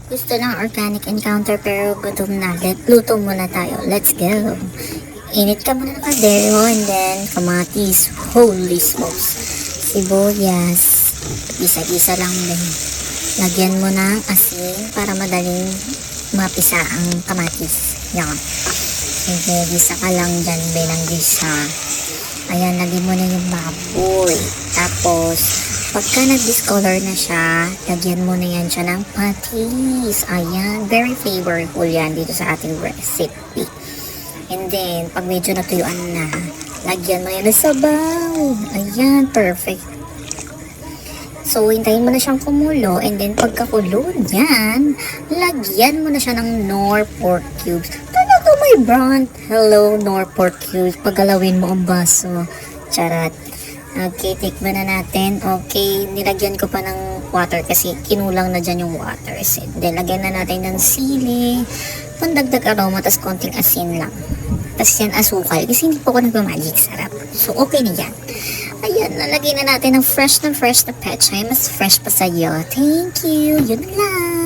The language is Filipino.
Gusto ng organic encounter pero gutom na. Luto muna tayo. Let's go. Init ka muna ng kaldero and then kamatis. Holy smokes. Sibuyas. Isa-isa lang din. Lagyan mo ng asin para madaling mapisa ang kamatis. Yan. Sige, gisa ka lang dyan, benang gisa. Ayan, lagyan mo na yung baboy. Tapos, pagka nag-discolor na siya, lagyan mo na yan siya ng patis. Ayan, very flavorful yan dito sa ating recipe. And then, pag medyo natuyuan na, lagyan mo yan ng sabaw. Ayan, perfect. So, hintayin mo na siyang kumulo. And then, pagkakulo niyan, lagyan mo na siya ng Knorr pork cubes. Talaga may brand. Hello, Knorr pork cubes. Paggalawin mo ang baso. Charat. Okay, tikman na natin. Okay, nilagyan ko pa ng water kasi kinulang na dyan yung water. Then, lagyan na natin ng sili, pandagdag aroma, tas konting asin lang. Tas yan asukal kasi hindi po ako nagmamagic sarap. So, okay na yan. Ayan, nalagyan na natin ng fresh na pechay. Mas fresh pa sa'yo. Thank you. Yun lang.